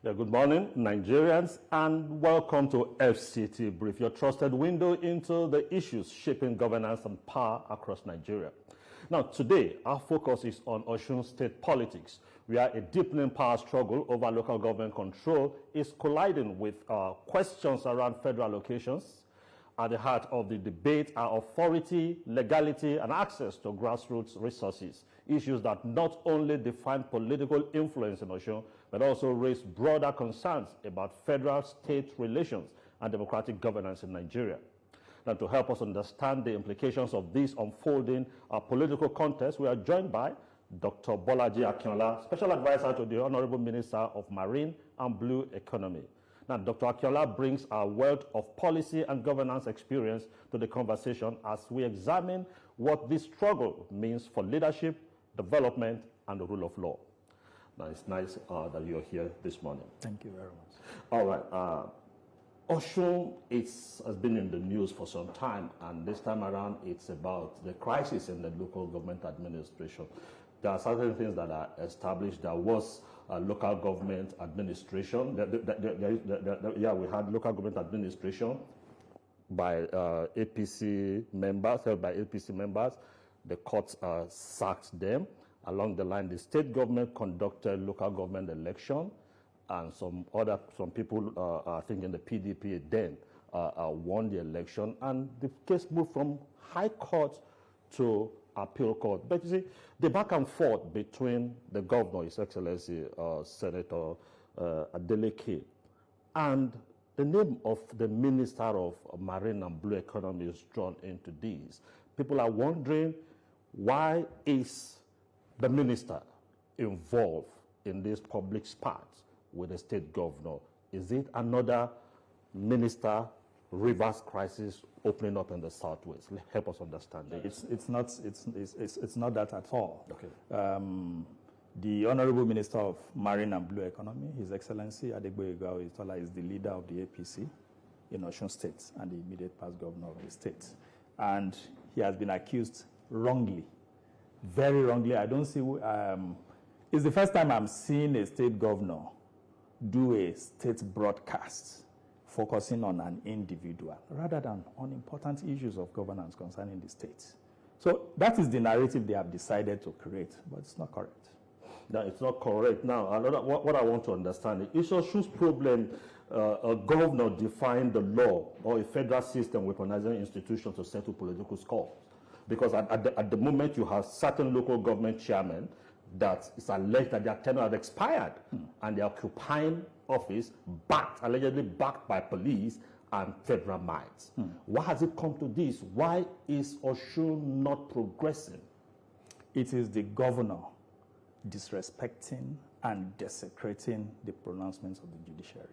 Yeah, good morning, Nigerians, and welcome to FCT Brief, your trusted window into the issues shaping governance and power across Nigeria. Now, today, our focus is on Osun State politics, where a deepening power struggle over local government control is colliding with questions around federal allocations. At the heart of the debate are authority, legality, and access to grassroots resources, issues that not only define political influence in Osun, but also raise broader concerns about federal-state relations and democratic governance in Nigeria. Now, to help us understand the implications of this unfolding political contest, we are joined by Dr. Bolaji Akinola, Special Advisor to the Honorable Minister of Marine and Blue Economy. Now, Dr. Akinola brings a wealth of policy and governance experience to the conversation as we examine what this struggle means for leadership, development, and the rule of law. Now, it's nice that you're here this morning. Thank you very much. All right. Osun has been in the news for some time, and this time around, it's about the crisis in the local government administration. There are certain things that are established. There was local government administration. We had local government administration by APC members, held by APC members. The courts sacked them. Along the line, the state government conducted local government election, and some people, I think in the PDP then, won the election, and the case moved from High Court to Appeal Court. But you see, the back and forth between the governor, His Excellency Senator Allocation, and the name of the Minister of Marine and Blue Economy is drawn into these. People are wondering, why is the minister involved in this public spat with the state governor? Is it another minister reverse crisis opening up in the southwest? Help us understand it. It's not that at all. Okay. The Honorable Minister of Marine and Blue Economy, His Excellency Adegboyega Oyetola, is the leader of the APC in Osun State and the immediate past governor of the state. And he has been accused wrongly, very wrongly. I don't see, it's the first time I'm seeing a state governor do a state broadcast focusing on an individual rather than on important issues of governance concerning the state. So that is the narrative they have decided to create, but it's not correct. No, it's not correct. Now, what I want to understand is Osun's problem. A governor defined the law or a federal system weaponizing institutions to settle political scores. Because at the moment you have certain local government chairmen that is alleged that their tenure has expired and they're occupying office allegedly backed by police and federal might. Why has it come to this? Why is Osun not progressing? It is the governor disrespecting and desecrating the pronouncements of the judiciary.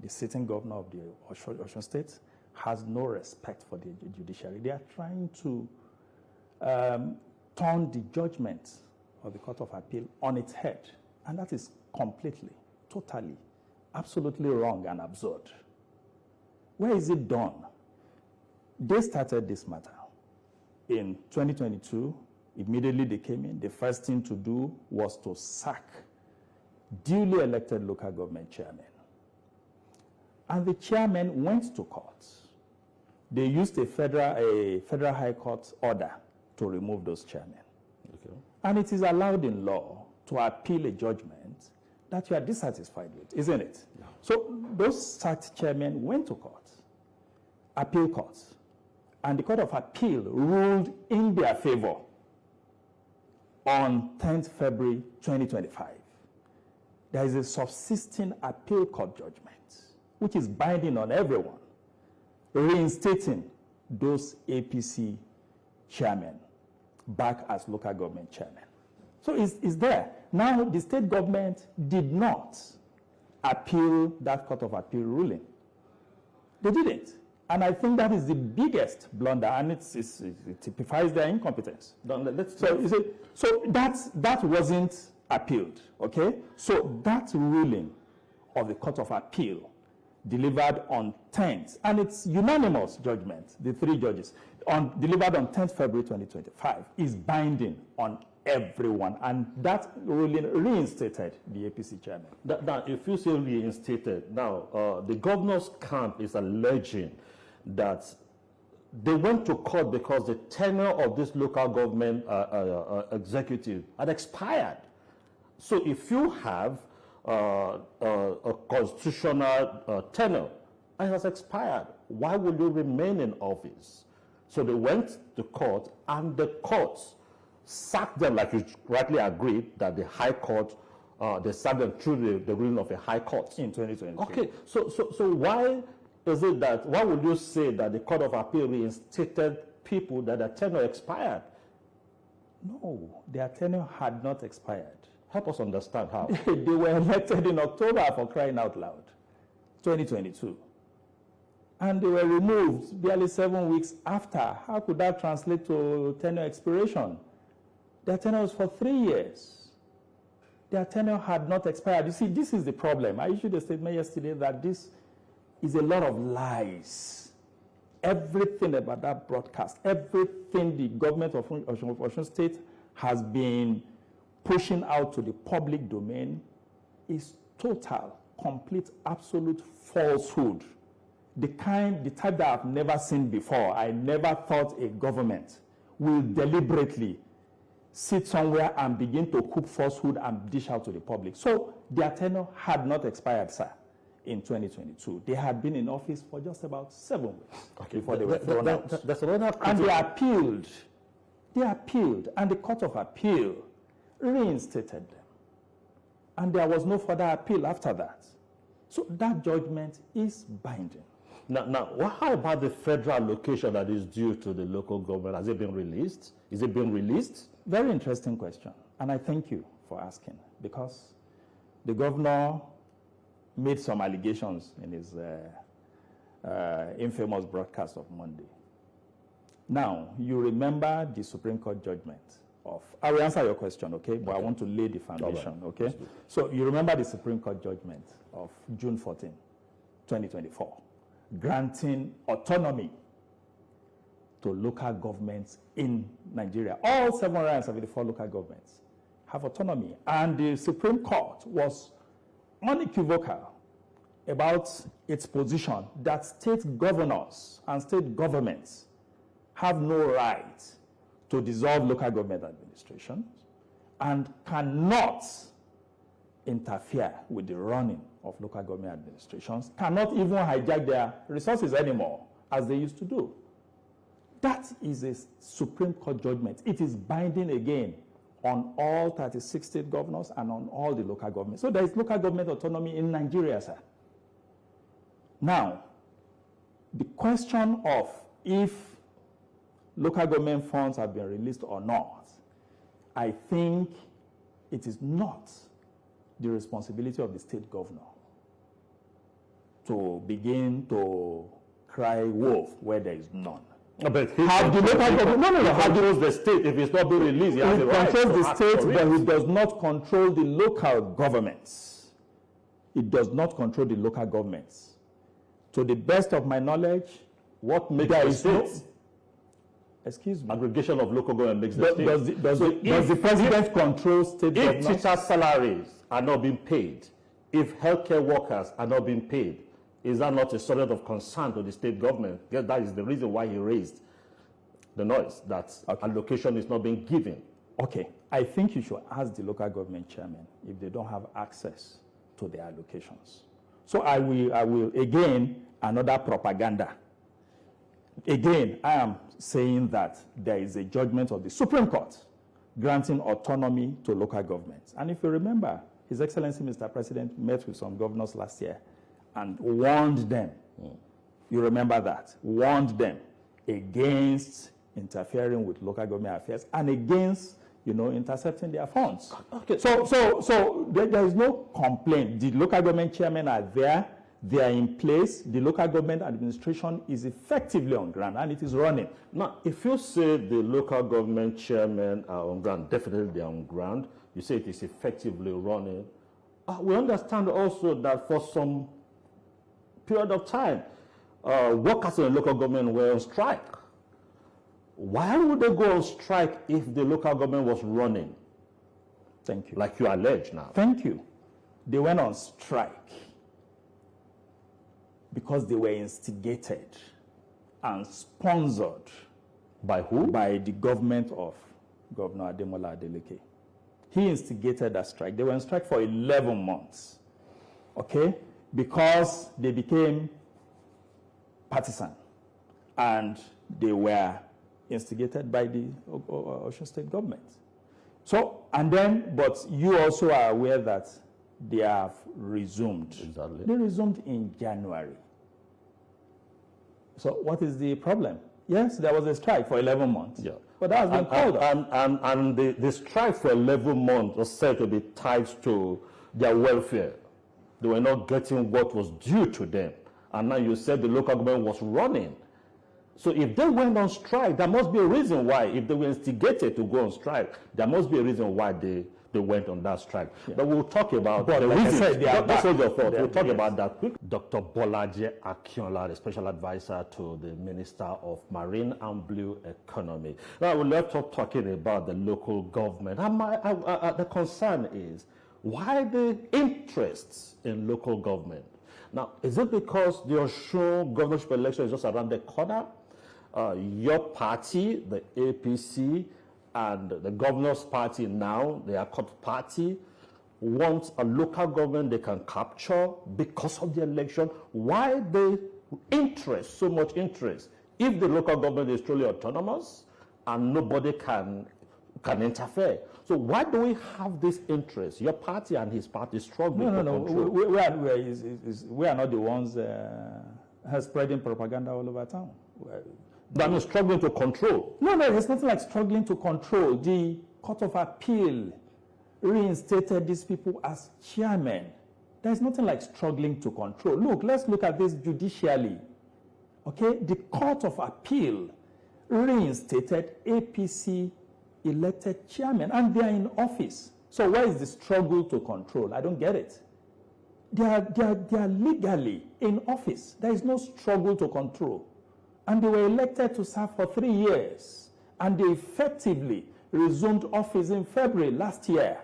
The sitting governor of the Osun State has no respect for the judiciary. They are trying to turn the judgment of the Court of Appeal on its head. And that is completely, totally, absolutely wrong and absurd. Where is it done? They started this matter in 2022. Immediately they came in. The first thing to do was to sack duly elected local government chairmen. And the chairman went to court. They used a federal high court order to remove those chairmen. Okay. And it is allowed in law to appeal a judgment that you are dissatisfied with, isn't it? Yeah. So those sacked chairmen went to court, appeal court, and the Court of Appeal ruled in their favor on 10th February 2025. There is a subsisting appeal court judgment, which is binding on everyone, reinstating those APC chairmen back as local government chairmen. So it's there. Now, the state government did not appeal that Court of Appeal ruling. They didn't. And I think that is the biggest blunder, and it typifies their incompetence. So that wasn't appealed, okay? So that ruling of the Court of Appeal delivered on 10th, and it's unanimous judgment, the three judges, delivered on 10th February 2025, is binding on everyone. And that ruling reinstated the APC chairman. Now, if you say reinstated, now the governor's camp is alleging that they went to court because the tenure of this local government executive had expired. So if you have a constitutional tenure and it has expired, why will you remain in office? So they went to court, and the courts sacked them, like you rightly agreed, that the High Court, they sacked them through the ruling of a High Court. In 2023. Okay, so why is it that, why would you say that the Court of Appeal reinstated people that their tenure expired? No, their tenure had not expired. Help us understand how. They were elected in October, for crying out loud, 2022. And they were removed barely 7 weeks after. How could that translate to tenure expiration? Their tenure was for 3 years. Their tenure had not expired. You see, this is the problem. I issued a statement yesterday that this is a lot of lies. Everything about that broadcast, everything the government of Osun State has been pushing out to the public domain is total, complete, absolute falsehood. The type that I've never seen before. I never thought a government will deliberately sit somewhere and begin to cook falsehood and dish out to the public. So their tenure had not expired, sir, in 2022. They had been in office for just about 7 weeks before they were thrown out. That's another. And they appealed. They appealed, and the Court of Appeal reinstated them. And there was no further appeal after that. So that judgment is binding. Now, how about the federal allocation that is due to the local government? Has it been released? Is it being released? Very interesting question. And I thank you for asking, because the governor made some allegations in his infamous broadcast of Monday. Now, you remember the Supreme Court judgment of, I will answer your question, okay? But I want to lay the foundation, okay? So you remember the Supreme Court judgment of June 14, 2024, granting autonomy to local governments in Nigeria. All 774 local governments have autonomy. And the Supreme Court was unequivocal about its position that state governors and state governments have no right to dissolve local government administrations and cannot interfere with the running of local government administrations, cannot even hijack their resources anymore, as they used to do. That is a Supreme Court judgment. It is binding again on all 36 state governors and on all the local governments. So there is local government autonomy in Nigeria, sir. Now, the question of if local government funds have been released or not, I think it is not the responsibility of the state governor to begin to cry wolf where there is none. But Have the local government, he controls the state. If it's not being released, he has the right controls to the ask state, for but it. he does not control the local governments. It does not control the local governments. To the best of my knowledge, What makes there the is no. state? Excuse me. Aggregation of local government makes the state. Does the president control state If governors? teacher salaries are not being paid, if healthcare workers are not being paid, is that not a subject of concern to the state government? Yes, that is the reason why he raised the noise, that allocation is not being given. Okay, I think you should ask the local government chairman if they don't have access to their allocations. So I will again, another propaganda. Again, I am saying that there is a judgment of the Supreme Court granting autonomy to local governments. And if you remember, His Excellency Mr. President met with some governors last year and warned them, you remember that, warned them against interfering with local government affairs and against, intercepting their funds. Okay. So there is no complaint. The local government chairmen are there. They are in place. The local government administration is effectively on ground and it is running. Now, if you say the local government chairmen are on ground, definitely they are on ground. You say it is effectively running. We understand also that for some period of time, workers in the local government were on strike. why would they go on strike if the local government was running? Thank you. Like you allege now. Thank you. They went on strike because they were instigated and sponsored. By who? By the government of Governor Ademola Adeleke. He instigated that strike. They were on strike for 11 months, okay? Because they became partisan and they were instigated by the Osun State government. So, and then, but you also are aware that they have resumed. Exactly. They resumed in January. So what is the problem? Yes, there was a strike for 11 months. Yeah. But that has been called off. And the strike for 11 months was said to be tied to their welfare. They were not getting what was due to them. And now you said the local government was running. So if they went on strike, there must be a reason why. If they were instigated to go on strike, there must be a reason why they went on that strike. Yeah. But we'll talk about the reasons. We'll talk about that quick. Dr. Bolaji Akinola, the special advisor to the Minister of Marine and Blue Economy. Now, we'll left off talking about the local government. The concern is, why the interests in local government? Now, is it because the Osun governorship election is just around the corner? Your party, the APC, and the governor's party now, the Accord party, wants a local government they can capture because of the election. Why the interest, so much interest, if the local government is truly autonomous and nobody can interfere? So why do we have this interest? Your party and his party struggling to control. We are not the ones spreading propaganda all over town. That is struggling to control. No, it's nothing like struggling to control. The Court of Appeal reinstated these people as chairmen. There's nothing like struggling to control. Look, let's look at this judicially. Okay, the Court of Appeal reinstated APC elected chairmen, and they are in office. So where is the struggle to control? I don't get it. They are legally in office. There is no struggle to control. And they were elected to serve for 3 years. And they effectively resumed office in February last year.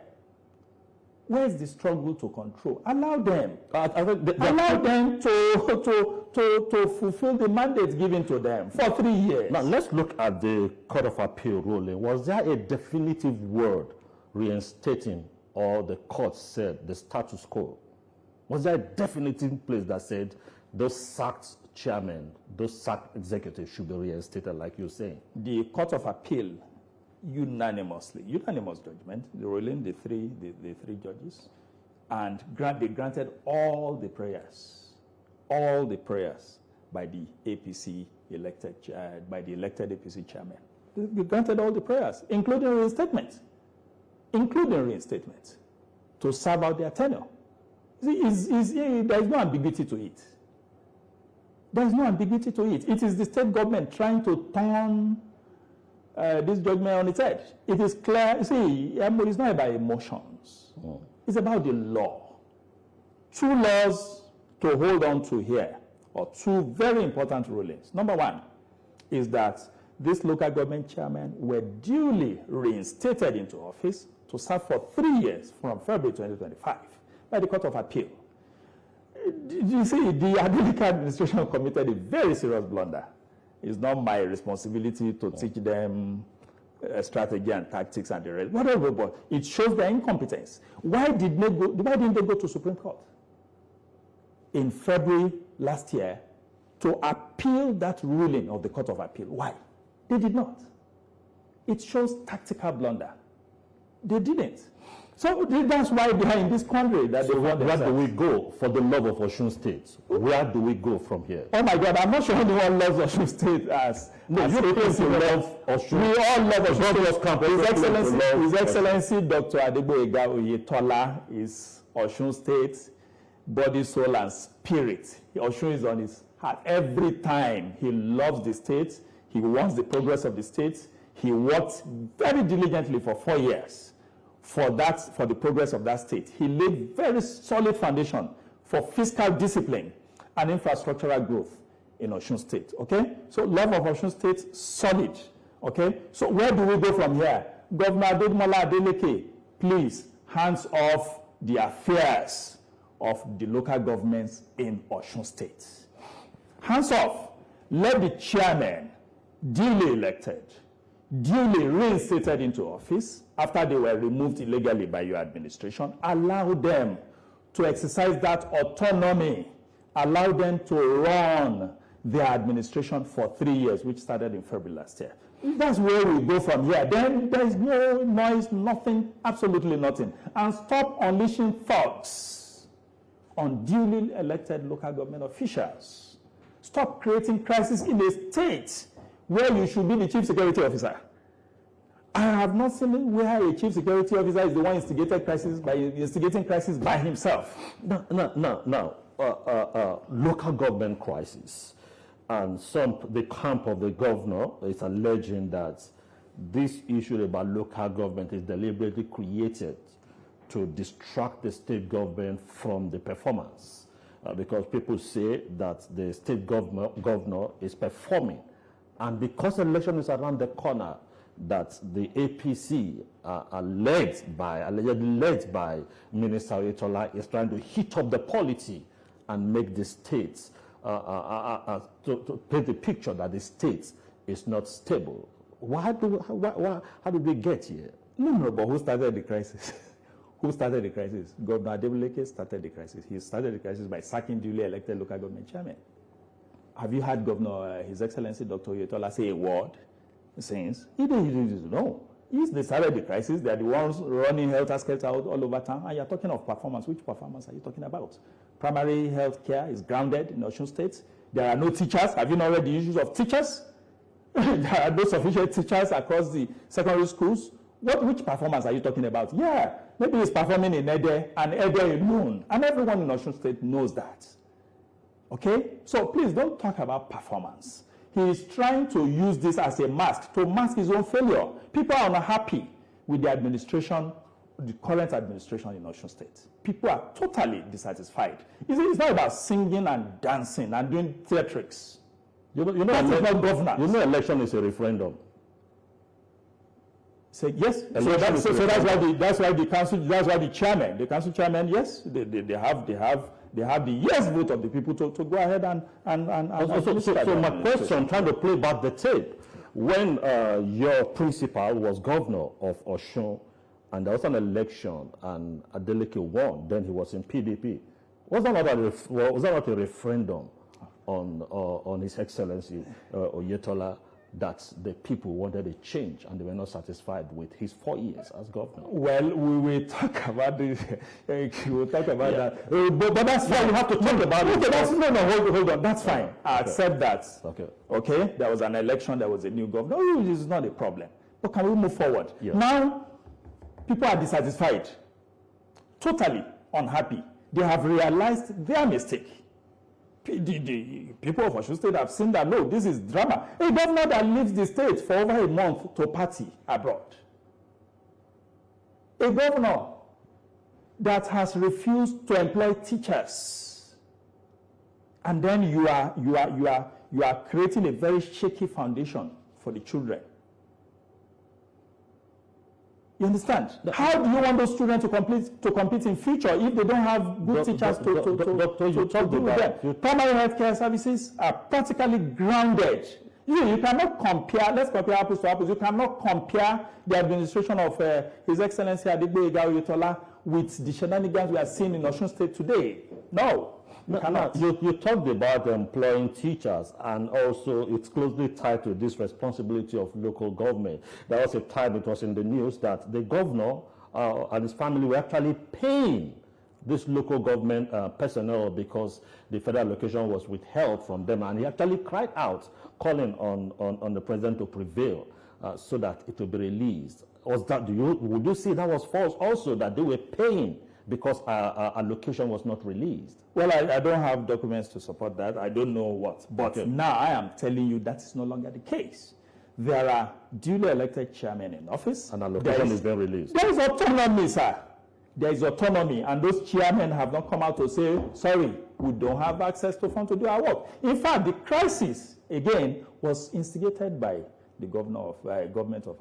Where is the struggle to control? Allow them. Allow them to fulfill the mandate given to them for 3 years. Now, let's look at the Court of Appeal ruling. Was there a definitive word reinstating, or the court said the status quo? Was there a definitive place that said those sacked chairmen, those sacked executives should be reinstated, like you're saying? The Court of Appeal unanimous judgment, the ruling, the three judges, and they granted all the prayers by the APC elected, by the elected APC chairman. They granted all the prayers, including reinstatement, to serve out their tenure. There is no ambiguity to it. There is no ambiguity to it. It is the state government trying to turn this judgment on its head. It is clear. See, it's not about emotions. It's about the law. 2 laws to hold on to here, or 2 very important rulings. Number 1 is that these local government chairmen were duly reinstated into office to serve for 3 years from February 2025 by the Court of Appeal. You see, the Adeleke administration committed a very serious blunder. It's not my responsibility to teach them strategy and tactics and the rest, whatever, but it shows their incompetence. Why didn't they go to Supreme Court in February last year to appeal that ruling of the Court of Appeal? Why? They did not. It shows tactical blunder. They didn't. So that's why they are in this quandary. Where do we go for the love of Osun State? Where do we go from here? Oh my God, I'm not sure anyone loves Osun State as you love Osun. We all love Osun State. His Excellency Dr. Adegboyega Oyetola is Osun State, body, soul, and spirit. Osun is on his heart. Every time he loves the state, he wants the progress of the state. He worked very diligently for 4 years. For the progress of that state. He laid very solid foundation for fiscal discipline and infrastructural growth in Osun State, okay? So love of Osun State, solid. Okay, so where do we go from here? Governor Ademola Adeleke, please, hands off the affairs of the local governments in Osun State. Hands off. Let the chairman, duly elected, duly reinstated into office after they were removed illegally by your administration, allow them to exercise that autonomy, allow them to run their administration for 3 years, which started in February last year. That's where we go from here. Then there is no noise, nothing, absolutely nothing. And stop unleashing thugs on duly elected local government officials. Stop creating crisis in a state where you should be the chief security officer. I have not seen where a chief security officer is the one instigating crisis by himself. No. Local government crisis. And the camp of the governor is alleging that this issue about local government is deliberately created to distract the state government from the performance. Because people say that the state governor is performing. And because election is around the corner, that the APC allegedly led by Minister Oyetola, is trying to heat up the polity and make the states to paint the picture that the state is not stable. How did we get here? No, but who started the crisis? Who started the crisis? Governor Adeleke started the crisis. He started the crisis by sacking duly elected local government chairman. Have you had Governor, His Excellency Dr. Oyetola say a word since? He didn't know. They started the crisis. They are the ones running helter-skelter out all over town. And you're talking of performance. Which performance are you talking about? Primary health care is grounded in Osun State. There are no teachers. Have you not read the issues of teachers? There are no sufficient teachers across the secondary schools. Which performance are you talking about? Yeah, maybe he's performing in Ede and Ede alone. And everyone in Osun State knows that. Okay? So please don't talk about performance. He is trying to use this as a mask to mask his own failure. People are unhappy with the administration, the current administration in Osun State. People are totally dissatisfied. It's not about singing and dancing and doing theatrics. Election is a referendum. Say yes. That's why the council chairman, yes, they have the yes vote of the people to go ahead and so my question, trying to play back the tape, when your principal was governor of Osun and there was an election and Adeleke won, then he was in PDP. Was that not a referendum on His Excellency Oyetola, that the people wanted a change and they were not satisfied with his 4 years as governor? Well, we will talk about this. We will talk about that. But that's fine. You have to talk about it. Hold on. That's fine. I accept that. Okay. There was an election. There was a new governor. This is not a problem. But can we move forward? Yeah. Now, people are dissatisfied, totally unhappy. They have realized their mistake. The people of Osun State have seen that, no, this is drama. A governor that leaves the state for over a month to party abroad. A governor that has refused to employ teachers. And then you are creating a very shaky foundation for the children. You understand? How do you want those children to compete in future if they don't have good teachers to do with them? Primary healthcare services are practically grounded. You cannot compare, let's compare apples to apples. You cannot compare the administration of His Excellency Ademola Oyetola with the shenanigans we are seeing in Osun State today. No. You talked about employing teachers, and also it's closely tied to this responsibility of local government. There was a time it was in the news that the governor and his family were actually paying this local government personnel because the federal allocation was withheld from them, and he actually cried out, calling on the president to prevail so that it would be released. Would you say that was false also, that they were paying because allocation was not released? Well, I don't have documents to support that. I don't know what. But now I am telling you that is no longer the case. There are duly elected chairmen in office. And allocation is being released. There is autonomy, sir. There is autonomy. And those chairmen have not come out to say, sorry, we don't have access to funds to do our work. In fact, the crisis, again, was instigated by the government of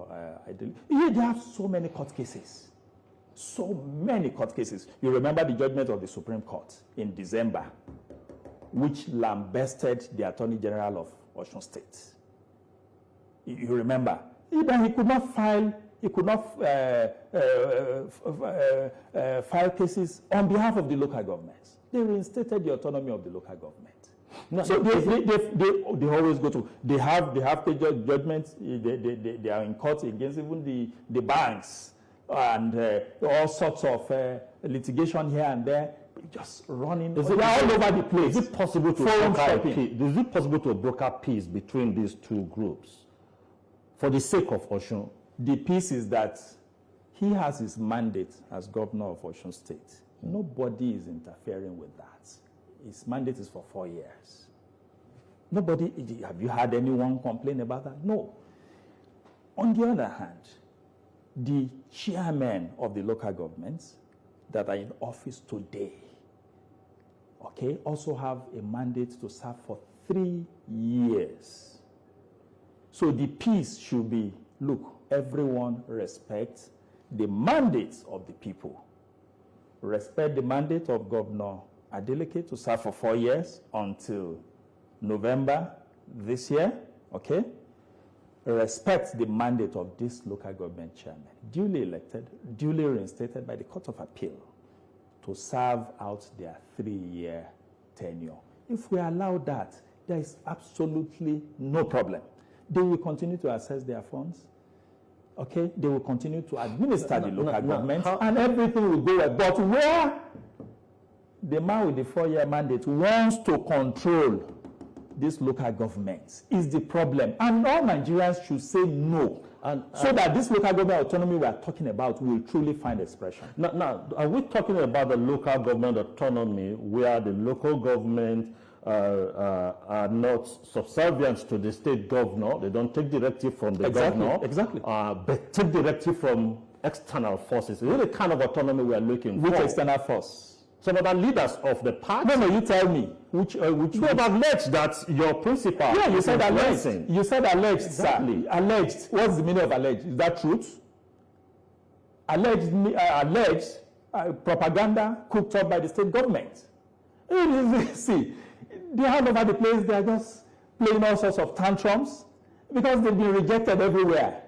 Adeleke. Yeah, they have so many court cases. So many court cases. You remember the judgment of the Supreme Court in December, which lambasted the Attorney General of Osun State. You remember? He could not file cases on behalf of the local governments. They reinstated the autonomy of the local government. No, so they always go to, they have judgments, they are in court against even the banks and all sorts of litigation here and there, just running. They are all over the place. Is it possible to broker peace between these two groups for the sake of Osun? The peace is that he has his mandate as governor of Osun State. Nobody is interfering with that. His mandate is for 4 years. Nobody, have you had anyone complain about that? No. On the other hand, the chairmen of the local governments that are in office today, okay, also have a mandate to serve for 3 years. So the peace should be, look, everyone respect the mandates of the people. Respect the mandate of Governor Adeleke to serve for 4 years until November this year, okay? Respect the mandate of this local government chairman, duly elected, duly reinstated by the Court of Appeal to serve out their 3-year tenure. If we allow that, there is absolutely no problem. They will continue to assess their funds, okay? They will continue to administer the local government, and everything will go well. But where the man with the 4-year mandate wants to control these local governments is the problem. And all Nigerians should say no. So that this local government autonomy we are talking about will truly find expression. Now, are we talking about the local government autonomy where the local government are not subservient to the state governor? They don't take directive from the governor. Exactly. But take directive from external forces. Is it the kind of autonomy we are looking for? Which external force? Some other leaders of the party. No, you tell me. Which they have alleged that your principal. Yeah, you said alleged. You said alleged, exactly. Sir. Alleged. What's the meaning of alleged? Is that truth? Alleged propaganda cooked up by the state government. See, they are all over the place. They are just playing all sorts of tantrums because they've been rejected everywhere.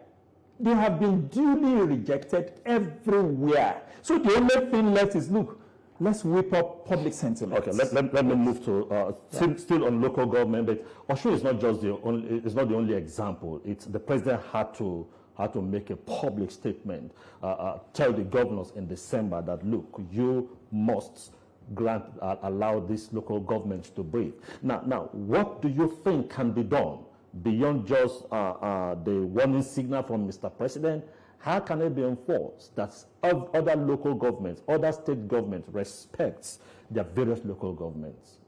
They have been duly rejected everywhere. So the only thing left is, look, let's whip up public sentiment. Okay, let me move to still on local government. But Osun is not just the only example. It's the president had to make a public statement, tell the governors in December that look, you must allow these local governments to breathe. Now, what do you think can be done beyond just the warning signal from Mr. President? How can it be enforced that other local governments, other state governments respects their various local governments?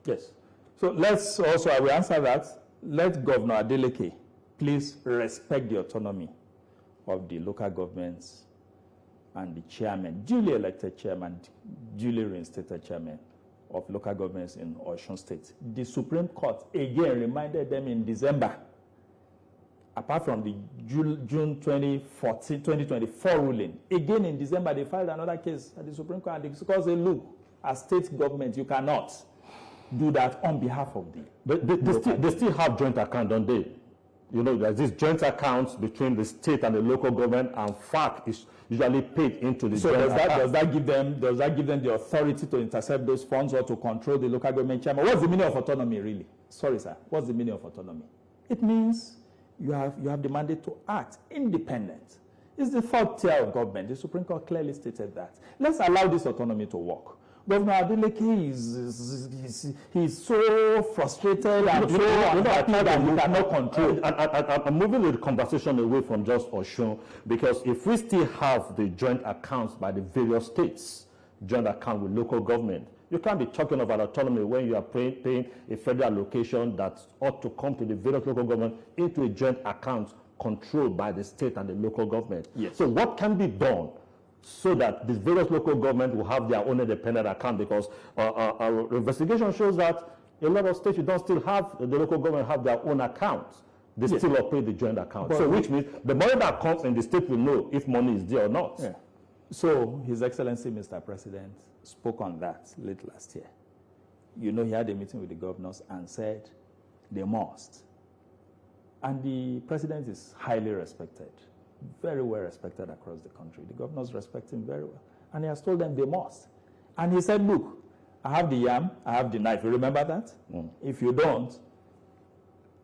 Yes. So let's also, I will answer that. Let Governor Adeleke please respect the autonomy of the local governments and the chairman, duly elected chairman, duly reinstated chairman of local governments in Osun State. The Supreme Court again reminded them in December, apart from the June 2024 ruling, again in December they filed another case at the Supreme Court and because they look, as state government, you cannot do that on behalf of the... They still have joint account, don't they? You know, there's this joint accounts between the state and the local government, and FAC is usually paid into the so joint account. Does that give them the authority to intercept those funds or to control the local government chairman? What's the meaning of autonomy, really? Sorry, sir. What's the meaning of autonomy? It means you have the mandate to act independent. It's the third tier of government. The Supreme Court clearly stated that. Let's allow this autonomy to work. Governor Adeleke is so frustrated and so unhappy that he cannot control. I'm moving the conversation away from just Osun, because if we still have the joint accounts by the various states, joint account with local government, you can't be talking about autonomy when you are paying a federal allocation that ought to come to the various local government into a joint account controlled by the state and the local government. Yes. So what can be done so that the various local governments will have their own independent account? Because our investigation shows that a lot of states, you don't still have, the local government have their own accounts. They still operate the joint account. So which means the money that comes in, the state will know if money is there or not. Yeah. So His Excellency, Mr. President, spoke on that late last year. You know, he had a meeting with the governors and said they must. And the president is highly respected, very well respected across the country. The governors respect him very well. And he has told them they must. And he said, look, I have the yam, I have the knife. You remember that? If you don't,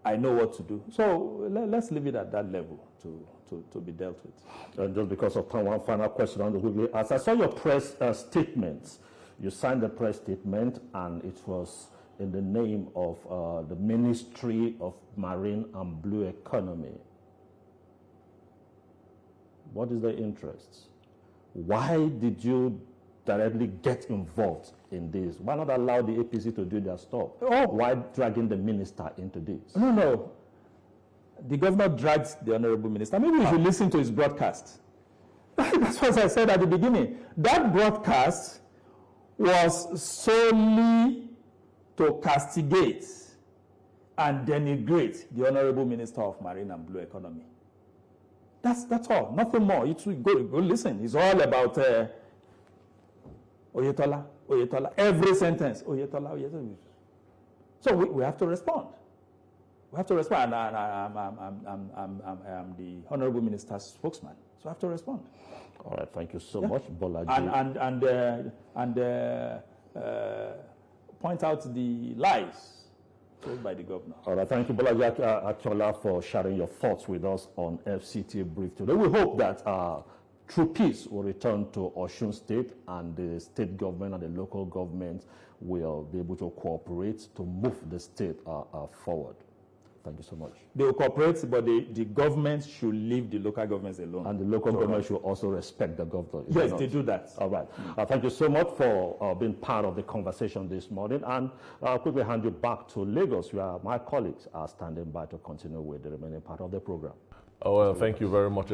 I know what to do. So let's leave it at that level to be dealt with. And just because of time, one final question on the Google. As I saw your press statements, you signed the press statement, and it was in the name of the Ministry of Marine and Blue Economy. What is the interest? Why did you directly get involved in this? Why not allow the APC to do their stuff? Oh. Why dragging the minister into this? No. The governor dragged the honorable minister. Maybe you should listen to his broadcast. That's what I said at the beginning. That broadcast was solely to castigate and denigrate the honorable minister of Marine and Blue Economy. That's all. Nothing more. You go listen. It's all about Oyetola. Every sentence. Oyetola. So we have to respond. We have to respond. And I'm the honorable minister's spokesman. So I have to respond. All right. Thank you so much, Bolaji. And point out the lies told by the governor. All right, thank you, Bolaji Achola, for sharing your thoughts with us on FCT Brief today. We hope that true peace will return to Osun State, and the state government and the local government will be able to cooperate to move the state forward. Thank you so much. They will cooperate, but the government should leave the local governments alone. And the local government should also respect the government. Yes, they do that. All right. Thank you so much for being part of the conversation this morning. And I'll quickly hand you back to Lagos, where my colleagues are standing by to continue with the remaining part of the program. Oh, well, thank you very much.